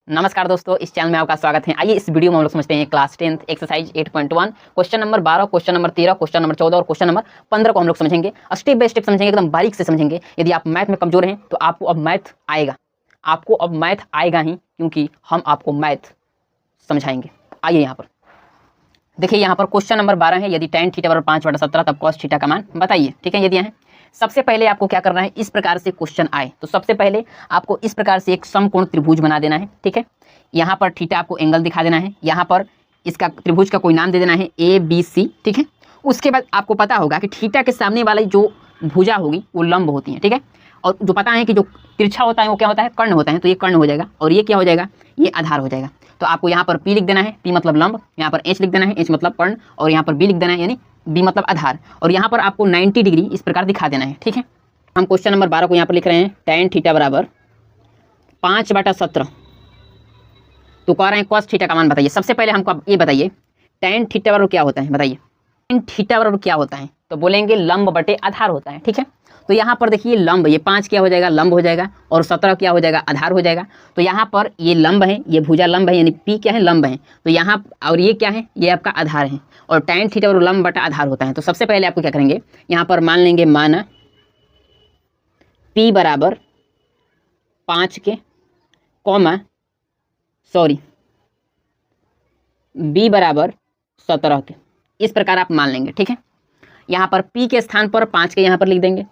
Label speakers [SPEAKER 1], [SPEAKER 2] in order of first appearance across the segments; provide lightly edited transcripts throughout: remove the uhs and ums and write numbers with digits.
[SPEAKER 1] नमस्कार दोस्तों, इस चैनल में आपका स्वागत है। आइए इस वीडियो में हम लोग समझते हैं class 10 exercise 8.1 question number 12, question number 13, question number 14 और क्वेश्चन नंबर 15 को हम लोग समझेंगे। स्टेप बाय स्टेप समझेंगे, एकदम बारीक से समझेंगे। यदि आप मैथ में कमजोर हैं तो आपको अब मैथ आएगा, ही, क्योंकि हम आपको मैथ समझाएंगे। आइए यहाँ पर देखिए, यहाँ पर क्वेश्चन नंबर 12 है, यदि tan थीटा बराबर 5/17 तब cos थीटा का मान बताइए। ठीक है, ये दिया है। सबसे पहले आपको क्या करना है, इस प्रकार से क्वेश्चन आए तो सबसे पहले आपको इस प्रकार से एक समकोण त्रिभुज बना देना है। ठीक है, यहाँ पर थीटा आपको एंगल दिखा देना है, यहाँ पर इसका त्रिभुज का कोई नाम दे देना है ABC। ठीक है, उसके बाद आपको पता होगा कि थीटा के सामने वाली जो भुजा होगी वो लंब होती है। ठीक है, और जो पता है कि जो तिरछा होता है वो क्या होता है, कर्ण होता है। तो ये कर्ण हो जाएगा और ये क्या हो जाएगा, ये आधार हो जाएगा। तो आपको यहाँ पर P लिख देना है, P मतलब लंब, यहाँ पर H लिख देना है, H मतलब कर्ण, और यहाँ पर B लिख देना है, यानी B मतलब आधार, और यहाँ पर आपको 90 डिग्री इस प्रकार दिखा देना है। ठीक है, हम क्वेश्चन नंबर 12 को यहाँ पर लिख रहे हैं, tan थीटा बराबर 5/17। तो कह रहे हैं cos थीटा का मान बताइए। सबसे पहले हमको आप ये बताइए, tan थीटा बराबर क्या होता है, बताइए tan थीटा बराबर क्या होता है। तो बोलेंगे लंब बटे आधार होता है। ठीक है, तो यहाँ पर देखिए लंब, ये 5 क्या हो जाएगा, लंब हो जाएगा, और 17 क्या हो जाएगा, आधार हो जाएगा। तो यहाँ पर ये लंब है, ये भुजा लंब है, यानी P क्या है, लंब है। तो यहाँ और ये क्या है, ये आपका आधार है, और tan थीटा बराबर लंब बटा आधार होता है। तो सबसे पहले आपको क्या करेंगे, यहाँ पर मान लेंगे, माना P बराबर 5 के, कॉमा B बराबर 17 के, इस प्रकार आप मान लेंगे। ठीक है, यहाँ पर P के स्थान पर 5 के यहाँ पर लिख देंगे,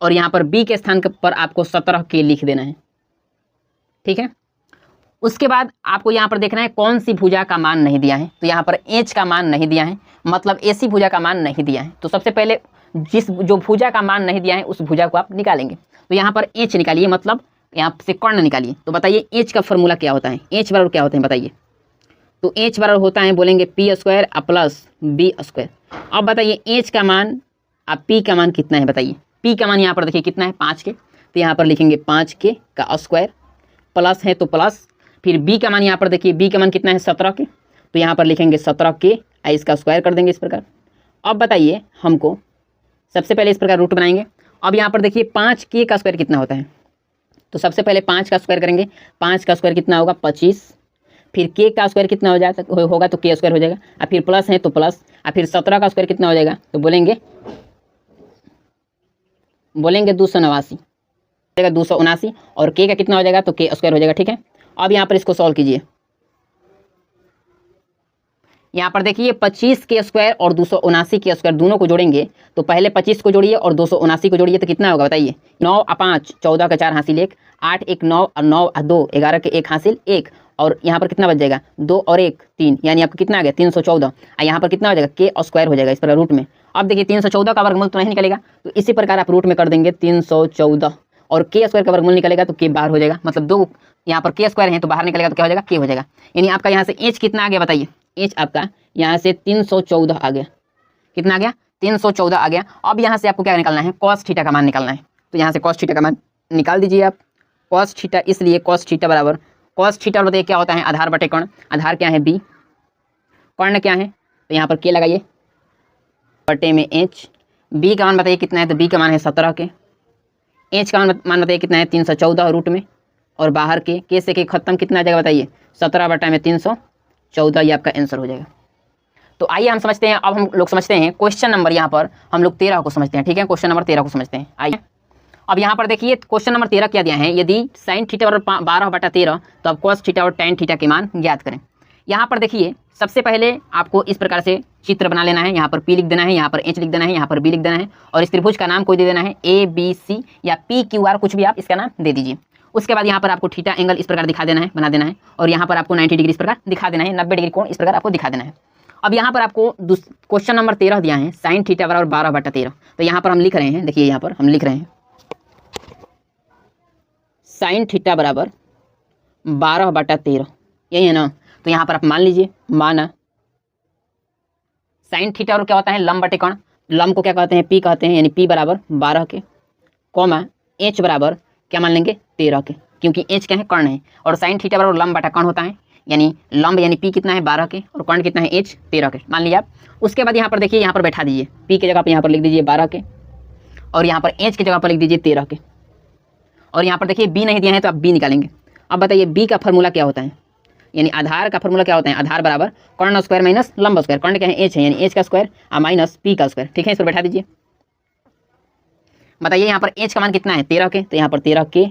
[SPEAKER 1] और यहाँ पर B के स्थान पर आपको 17 के लिख देना है। ठीक है, उसके बाद आपको यहाँ पर देखना है कौन सी भुजा का मान नहीं दिया है। तो यहाँ पर H का मान नहीं दिया है, मतलब AC भुजा का मान नहीं दिया है। तो सबसे पहले जो भुजा का मान नहीं दिया है उस भुजा को आप निकालेंगे। तो यहाँ पर H निकालिए, मतलब यहाँ से कर्ण निकालिए। तो बताइए H का फॉर्मूला क्या होता है, H बराबर क्या होता है बताइए। तो H बराबर होता है, बोलेंगे P² प्लस B²। अब बताइए H का मान, अब P का मान कितना है बताइए। P का मान यहाँ पर देखिए कितना है, 5 के, तो यहाँ पर लिखेंगे 5 के का स्क्वायर, प्लस है तो प्लस, फिर B का मान यहाँ पर देखिए, B का मान कितना है, 17 के, तो यहाँ पर लिखेंगे 17 के, इसका स्क्वायर कर देंगे इस प्रकार। अब बताइए हमको, सबसे पहले इस प्रकार रूट बनाएंगे। अब यहाँ पर देखिए 5 के का स्क्वायर कितना होता है, तो सबसे पहले 5 का स्क्वायर करेंगे। 5 का स्क्वायर कितना होगा, 25, फिर के का स्क्वायर कितना हो जाता होगा, तो के स्क्वायर हो जाएगा, और फिर प्लस है तो प्लस, और फिर 17 का स्क्वायर कितना हो जाएगा, तो बोलेंगे 289, 279, और के का कितना हो जाएगा, तो के स्क्वायर हो जाएगा। ठीक है, अब यहाँ पर इसको सॉल्व कीजिए। यहाँ पर देखिए 25 के स्क्वायर और 279 के स्क्वायर दोनों को जोड़ेंगे, तो पहले 25 को जोड़िए और 279 को जोड़िए, तो कितना होगा बताइए। 9 और 5 14 का 4 हासिल 1, 8 1 9 और 9 और 2 11 के 1 हासिल 1, और यहाँ पर कितना बच जाएगा, 2 और 1 3, यानी आपको कितना आ गया, 314। और यहाँ पर कितना हो जाएगा, के स्क्वायर हो जाएगा इस प्रकार रूट में। अब देखिए 314 का वर्गमूल तो नहीं निकलेगा, तो इसी प्रकार आप रूट में कर देंगे 314, और के स्क्वायर का वर्गमूल निकलेगा तो के बाहर हो जाएगा, मतलब 2 यहाँ पर के स्क्वायर है तो बाहर निकलेगा तो क्या हो जाएगा, के हो जाएगा। यानी आपका यहाँ से H कितना आ गया बताइए, H आपका यहाँ से 314 आ गया। कितना आ गया, 314 आ गया। अब यहाँ से आपको क्या निकालना है, cos थीटा का मान निकालना है। तो यहाँ से cos थीटा का मान निकाल दीजिए आप। cos थीटा, इसलिए cos थीटा बराबर, cos थीटा बताइए क्या होता है, आधार बटे कर्ण। आधार क्या है, B, कर्ण क्या है, तो यहाँ पर के लगाइए, बटे में H। B का मान बताइए कितना है, तो B का मान है 17 के। H का मान बताइए कितना है, 314 रूट में, और बाहर के से के खत्म, कितना आ जाएगा बताइए, 17 बटा में 314, ये आपका आंसर हो जाएगा। तो आइए हम समझते हैं, अब हम लोग समझते हैं क्वेश्चन नंबर, यहाँ पर हम लोग 13 को समझते हैं। ठीक है, क्वेश्चन नंबर 13 को समझते हैं। आइए अब यहाँ पर देखिए क्वेश्चन नंबर 13 क्या दिया है, यदि sin थीटा बराबर 12/13 तो अब cos थीटा और tan थीटा के मान ज्ञात करें। यहाँ पर देखिए सबसे पहले आपको इस प्रकार से चित्र बना लेना है। यहाँ पर P लिख देना है, यहाँ पर H लिख देना है, यहाँ पर B लिख देना है, और इस त्रिभुज का नाम कोई दे देना है ABC या PQR, कुछ भी आप इसका नाम दे दीजिए। उसके बाद यहाँ पर आपको थीटा एंगल इस प्रकार दिखा देना है, बना देना है, और यहाँ पर आपको 90 डिग्री इस प्रकार दिखा देना है, 90 डिग्री कोण इस प्रकार आपको दिखा देना है। अब यहाँ पर आपको क्वेश्चन नंबर 13 दिया है, sin थीटा बराबर 12/13। तो यहाँ पर हम लिख रहे हैं, देखिए यहाँ पर हम लिख रहे हैं sin थीटा बराबर 12/13, यही है ना। तो यहाँ पर आप मान लीजिए, माना sin थीटा और क्या होता है, लंब बटे कर्ण। लंब को क्या कहते हैं, P कहते हैं, यानी P बराबर 12 के, कॉमा H बराबर क्या मान लेंगे, 13 के, क्योंकि H क्या है, कर्ण है, और sin थीटा बराबर लंब बटा कर्ण होता है, यानी लंब यानी P कितना है, 12 के, और कर्ण कितना है, H 13 के, मान लिया आप। उसके बाद यहाँ पर देखिए, यहाँ पर बैठा दीजिए, P की जगह पर यहाँ पर लिख दीजिए 12 के, और यहाँ पर H की जगह पर लिख दीजिए 13 के, और यहाँ पर देखिए B नहीं दिया है तो आप B निकालेंगे। अब बताइए बी का फॉर्मूला क्या होता है, यानी आधार का फॉर्मूला क्या होता है, आधार बराबर कर्ण स्क्वायर माइनस लंब स्क्वायर। कर्ण क्या है, एच है, यानी एच का स्क्वायर और माइनस पी का स्क्वायर। ठीक है, इस पर बैठा दीजिए। बताइए यहाँ पर एच का मान कितना है, 13 के, तो यहाँ पर 13 के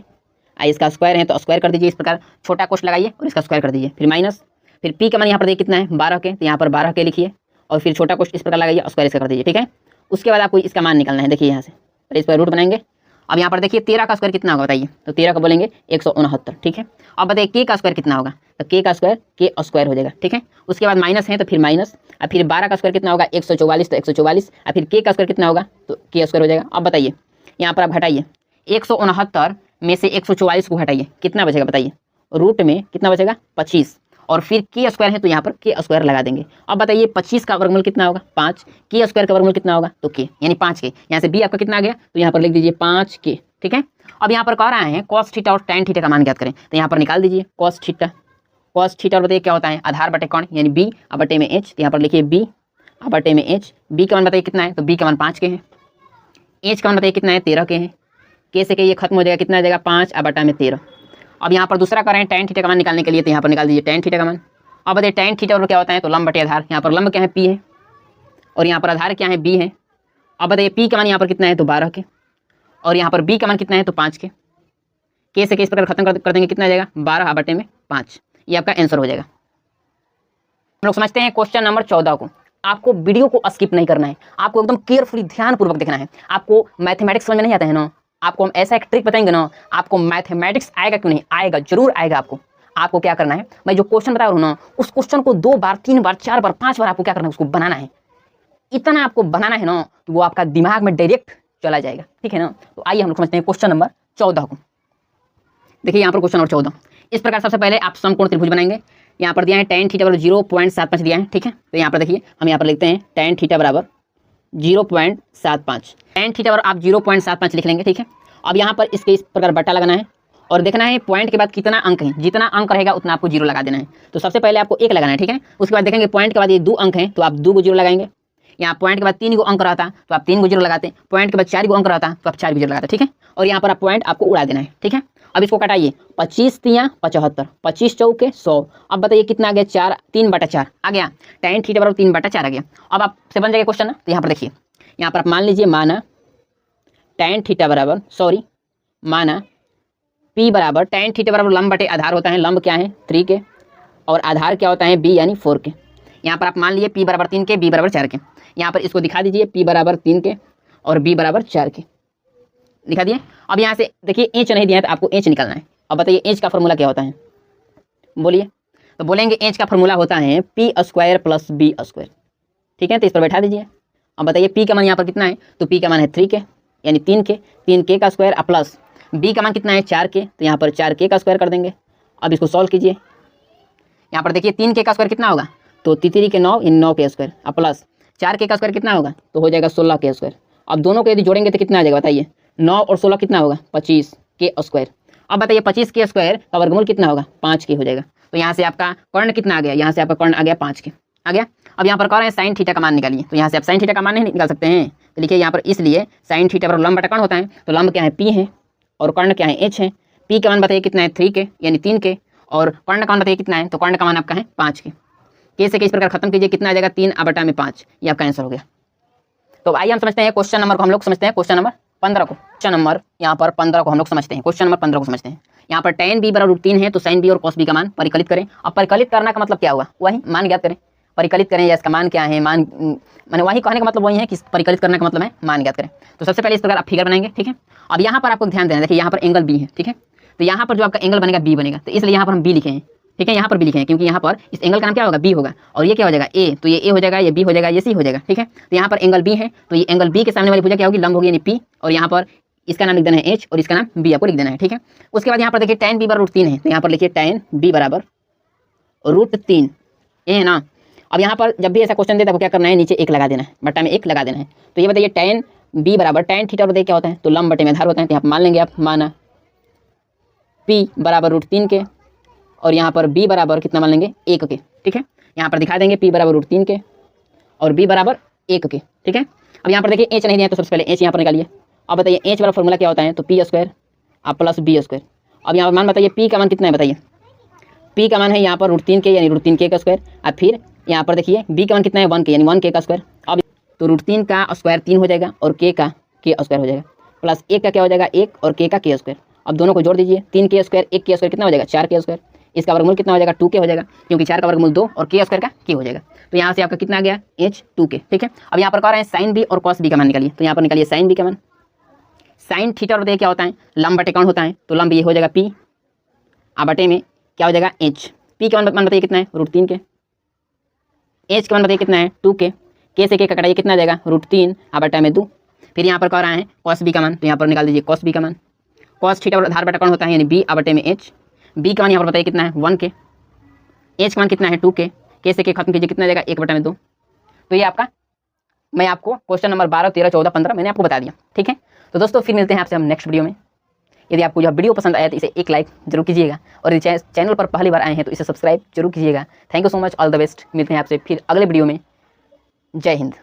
[SPEAKER 1] इसका स्क्वायर है तो स्क्वायर कर दीजिए। इस प्रकार छोटा कोष्ठ लगाइए और इसका स्क्वायर कर दीजिए, फिर माइनस, फिर पी का मान यहाँ पर देखिए कितना है, 12 के, तो यहाँ पर 12 के लिखिए और फिर छोटा कोष्ठ इस प्रकार लगाइए और स्क्वायर इसका कर दीजिए। ठीक है, उसके बाद आपको इसका मान निकालना है। देखिए यहाँ से इस पर रूट बनाएंगे। अब यहाँ पर देखिए 13 का स्क्वायर कितना होगा बताइए, तो 13 का बोलेंगे 169। ठीक है, अब बताइए के का स्क्वायर कितना होगा, तो के का स्क्वायर के स्क्वायर हो जाएगा। ठीक है, उसके बाद माइनस है तो फिर माइनस, और फिर 12 का स्क्वायर कितना होगा 144, तो 144, और फिर के का स्क्वायर कितना होगा तो के स्क्वायर हो जाएगा। अब बताइए यहाँ पर आप हटाइए 169 में से 144 को हटाइए, कितना बचेगा बताइए, रूट में कितना बचेगा 25, और फिर के स्क्वायर है तो यहाँ पर के स्क्वायर लगा देंगे। अब बताइए 25 का वर्गमूल कितना होगा 5, के स्क्वायर का वर्गमूल कितना होगा तो के, यानी 5 के। यहाँ से बी आपका कितना आ गया, तो यहाँ पर लिख दीजिए 5 के। ठीक है, अब यहाँ पर कह रहा है कॉस थीटा और टैन थीटा का मान ज्ञात करें, तो यहाँ पर निकाल दीजिए कॉस थीटा। कॉस थीटा और बताइए क्या होता है, आधार बटे कौन, यानी बी और बटे में एच, तो यहाँ पर लिखिए बी और बटे में एच। बी का मान बताइए कितना है, तो बी का मान 5 के है, एच का मान बताइए कितना है 13 के हैं, के से के ये खत्म हो जाएगा, कितना आ जाएगा 5 और बटा में 13। अब यहाँ पर दूसरा कर रहे हैं टैन थीटा का मान निकालने के लिए, तो यहाँ पर निकाल दीजिए टैन थीटा का मान। अब बताइए टैन थीटा और क्या होता है, तो लंब बटे आधार। यहाँ पर लंब क्या है पी है और यहाँ पर आधार क्या है बी है। अब बताइए पी का मान यहाँ पर कितना है तो 12 के, और यहाँ पर बी का मान कितना है तो 5 के से के इस प्रकार खत्म कर देंगे, कितना आ जाएगा 12 बटे में 5, ये आपका आंसर हो जाएगा। हम लोग समझते हैं क्वेश्चन नंबर 14 को। आपको वीडियो को स्किप नहीं करना है, आपको एकदम केयरफुली ध्यानपूर्वक देखना है। आपको मैथमेटिक्स समझ में नहीं आता है ना, आपको हम ऐसा एक ट्रिक बताएंगे ना, आपको मैथमेटिक्स आएगा क्यों नहीं आएगा, जरूर आएगा। आपको क्या करना है, मैं जो क्वेश्चन बता रहा हूँ ना, उस क्वेश्चन को 2 बार 3 बार 4 बार 5 बार आपको क्या करना है, उसको बनाना है। इतना आपको बनाना है ना कि वो आपका दिमाग में डायरेक्ट चला जाएगा। ठीक है ना, तो आइए हम लोग समझते हैं क्वेश्चन नंबर 14 को। देखिए यहाँ पर क्वेश्चन नंबर 14 इस प्रकार, सबसे पहले आप समकोण त्रिभुज बनाएंगे। यहाँ पर दिया है tan थीटा बराबर 0.75 दिया है। ठीक है, तो यहाँ पर देखिए हम यहाँ पर लिखते हैं tan थीटा बराबर 0.75, tan थीटा बराबर आप 0.75 लिख लेंगे। ठीक है, अब यहाँ पर इसके इस प्रकार बट्टा लगाना है और देखना है पॉइंट के बाद कितना अंक है, जितना अंक रहेगा उतना आपको 0 लगा देना है। तो सबसे पहले आपको 1 लगाना है। ठीक है, उसके बाद देखेंगे पॉइंट के बाद ये 2 अंक हैं तो आप 2 को 0 लगाएंगे। यहाँ पॉइंट के बाद 3 को अंक रहता तो आप 3 को 0 लगाते, पॉइंट के बाद 4 को अंक रहता तो आप 4 को 0 लगाते। ठीक है, और यहाँ पर आप पॉइंट आपको उड़ा देना है। ठीक है, अब इसको कटाइए, 25 तियाँ 75, 25 चौके 100। अब बताइए कितना आ गया 4, 3/4 आ गया, tan थीटा बराबर 3/4 आ गया। अब आपसे बन जाएगा क्वेश्चन ना, तो यहाँ पर देखिए, यहाँ पर आप मान लीजिए माना tan थीटा बराबर माना P बराबर tan थीटा बराबर लंब बटे आधार होता है, लंब क्या है 3 के और आधार क्या होता है B यानी 4 के। यहाँ पर आप मान लीजिए P बराबर 3 के, B बराबर 4 के। यहाँ पर इसको दिखा दीजिए P बराबर 3 के और B बराबर 4 के, दिखा दिए। अब यहाँ से देखिए एच नहीं दिया है तो आपको एच निकालना है। अब बताइए एच का फॉर्मूला क्या होता है, बोलिए, तो बोलेंगे एच का फॉर्मूला होता है P square plus B square. ठीक है, तो इस पर बैठा दीजिए। अब बताइए P का मान यहाँ पर कितना है, तो P का मान है 3 के यानी 3 के का स्क्वायर प्लस B का मान कितना है 4 के, तो यहाँ पर 4 के का स्क्वायर कर देंगे। अब इसको सॉल्व कीजिए। यहाँ पर देखिए 3 के का स्क्वायर कितना होगा, तो 3 के 9 इन 9 के स्क्वायर अब प्लस 4 के का स्क्वायर कितना होगा, तो हो जाएगा 16 के स्क्वायर। अब दोनों को यदि जोड़ेंगे तो कितना आ जाएगा बताइए, 9 और 16 कितना होगा 25 के स्क्वायर। अब बताइए 25 के स्क्वायर का वर्गमूल कितना होगा 5 के हो जाएगा। तो यहाँ से आपका कर्ण कितना आ गया, यहाँ से आपका कर्ण आ गया 5 के आ गया। अब यहाँ पर कह रहे हैं साइन थीटा का मान निकालिए, तो यहाँ से आप साइन थीटा का मान नहीं निकाल सकते हैं, तो लिखिए यहाँ पर इसलिए साइन थीटा पर लंब बटा कर्ण होता है, तो लंब क्या है P है और कर्ण क्या है H है। P का मान बताइए कितना है 3 के यानी 3 के, और कर्ण का मान बताइए कितना है, तो कर्ण का मान आपका है 5 के से इस प्रकार खत्म कीजिए, कितना आ जाएगा 3/5, ये आपका आंसर हो गया। तो आइए हम समझते हैं क्वेश्चन नंबर को, हम लोग समझते हैं क्वेश्चन नंबर 15 को। क्वेश्चन नंबर यहाँ पर 15 को हम लोग समझते हैं, क्वेश्चन नंबर 15 को समझते हैं। यहाँ पर tan b बराबर √3 है, तो sin b और cos b का मान परिकलित करें। अब परिकलित करना का मतलब क्या हुआ, वही मान ज्ञात करें। परिकलित करें या इसका मान क्या है, मान मैंने वही कहने का मतलब वही है कि परिकलित करने का मतलब है मान ज्ञात करें। तो सबसे पहले इस प्रकार आप फिगर बनाएंगे। ठीक है, अब यहाँ पर आपको ध्यान देना, देखिए यहाँ पर एंगल बी है। ठीक है, तो यहाँ पर जो आपका एंगल बनेगा बी बनेगा, तो इसलिए यहाँ पर हम बी लिखे हैं। ठीक है, यहाँ पर बी लिखे हैं क्योंकि यहाँ पर इस एंगल का नाम क्या होगा बी होगा, और ये क्या हो जाएगा ए, तो ये ए हो जाएगा, ये बी हो जाएगा, ये सी हो जाएगा। ठीक है, तो यहाँ पर एंगल बी है, तो ये एंगल बी के सामने वाली भुजा क्या होगी, लंब होगी यानी पी, और यहाँ पर इसका नाम लिख देना है एच और इसका नाम बी आपको लिख देना है। ठीक है, उसके बाद यहाँ पर देखिए tan b बराबर √3 है, तो यहाँ पर लिखिए tan b बराबर √3 ये है ना। अब यहाँ पर जब भी ऐसा क्वेश्चन देता है क्या करना है, नीचे 1 लगा देना है, बट्टा में 1 लगा देना है। तो ये बताइए tan b बराबर tan थीटा बताइए क्या होता है, तो लंब बटे में आधार होता है, तो यहाँ मान लेंगे आप माना p बराबर √3 के और यहाँ पर b बराबर कितना मान लेंगे 1 के। ठीक है, यहाँ पर दिखा देंगे p बराबर √3 के और b बराबर 1 के। ठीक है, अब यहाँ पर देखिए h नहीं दिया तो सबसे पहले h यहाँ पर निकालिए। अब बताइए h वाला फॉर्मूला क्या होता है, तो p square plus b square. अब यहाँ पर मान बताइए पी का मान कितना है बताइए। पी का मान है यहाँ पर √3 के यानी √3 के का स्क्वायर। अब फिर यहाँ पर देखिए बी का मान कितना है 1 के यानी 1 के का स्क्वायर। अब तो √3 का स्क्वायर 3 हो जाएगा और के का के स्क्वायर हो जाएगा, प्लस 1 का क्या हो जाएगा 1 और के का के स्क्वायर। अब दोनों को जोड़ दीजिए, 3 के स्क्वायर 1 के स्क्वायर कितना हो जाएगा 4 के स्क्वायर। इसका वर्गमूल कितना हो जाएगा 2 के हो जाएगा, क्योंकि 4 का वर्गमूल 2 और के स्क्वायर का के हो जाएगा। तो यहाँ से आपका कितना आ गया h2 के। ठीक है, अब यहाँ पर कह रहे हैं साइन बी और कॉस बी का मान निकालिए। तो यहाँ पर निकालिए साइन बी का मान। साइन थीटा और बताइए क्या होता है, लंब बटे कोण होता है, तो लंब ये हो जाएगा p बटे में क्या हो जाएगा h। p का मान बताइए कितना है √3 के, h का मान बताइए कितना है 2 के से के कटाइए कितना आ जाएगा √3 बटे में 2। फिर यहाँ पर कह रहा है कॉस बी का मान, तो यहाँ पर निकाल दीजिए कॉस बी का मान। कॉस थीटा और आधार बटा कोण होता है यानी b बटे में h। b का मान यहाँ पर बताइए कितना है 1 के, h का मान कितना है 2 के से के खत्म कीजिए कितना आ जाएगा 1 बटे में 2। तो ये आपका मैं आपको क्वेश्चन नंबर 12, 13, 14, 15 मैंने आपको बता दिया। ठीक है, तो दोस्तों फिर मिलते हैं आपसे हम नेक्स्ट वीडियो में। यदि आपको यह वीडियो पसंद आया तो इसे एक लाइक जरूर कीजिएगा और यदि चैनल पर पहली बार आए हैं तो इसे सब्सक्राइब जरूर कीजिएगा। Thank you so much, all the best. मिलते हैं आपसे फिर अगले वीडियो में। जय हिंद।